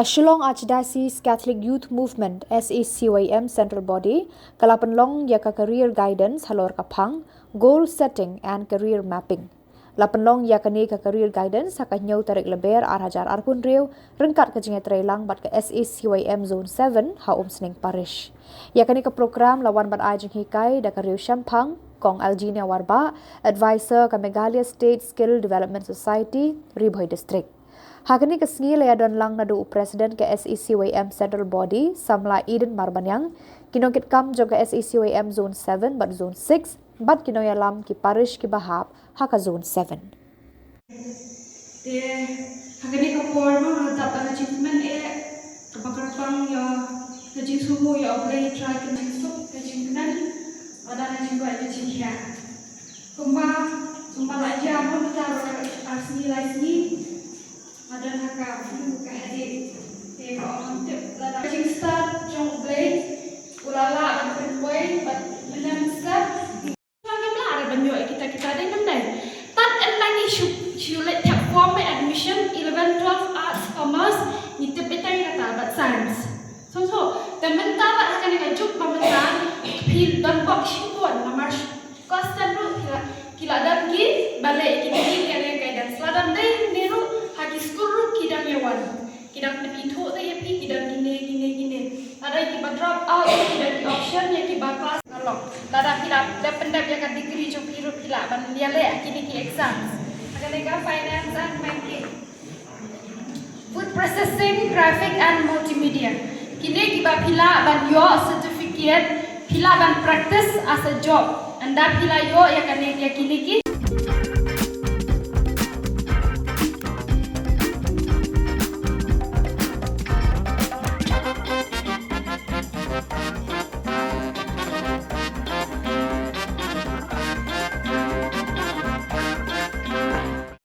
Shillong Archdiocese Catholic Youth Movement SACYM Central Body kala Pynlong yaka career guidance halor kapang, goal setting and career mapping. La Pynlong yakani ka career guidance haka nyau tarik leber arhajar arpun riu rengkat ke jengai trailang bat ke SACYM Zone 7 ha Umsning Parish. Yakani ke program lawan bat ajeng hikai da riu Shampang Kong Alginia Warba advisor ke Meghalaya State Skill Development Society Ribhoi District. Hakani kesengi layadon lang nadu Presiden ke SACYM Central Body Samla Eden Marbanyang kinokit kam jo ke SACYM Zone 7 bat Zone 6 bat kinoyalam ki Parish ki Bahab haka Zone 7. Hakani KHUBOR mo dapat achievement kapakarpang ya kajing sumo ya oblay try kajing sup kajing nan ada kajing buat kajing ya. Kumpa aja mo kita asni lagi ada haka buka hadi orang tip lada kajing start jong blade ulala dan boy but menang start sangat lah ada banyak kita ada namai tat lagi sulit tak form admission 11 12 arts commerce nitip betai kata but science so temen tabat akan ngajuk pembentan pil dan box shibon namar kostan ru kila dan ki balik kini dan seladan dai niru haki skuru kidang yawan kidang itu tu ya pi kidang gini ada ki drop out kidang option ya ki bakas nalok ada kila pendap ya kategori jo piru kila ban dia le kini ki exam ada lega finance and banking food processing graphic and multimedia kini ki ba pila ban yo certificate pila ban practice as a job anda pila yo ya kini ki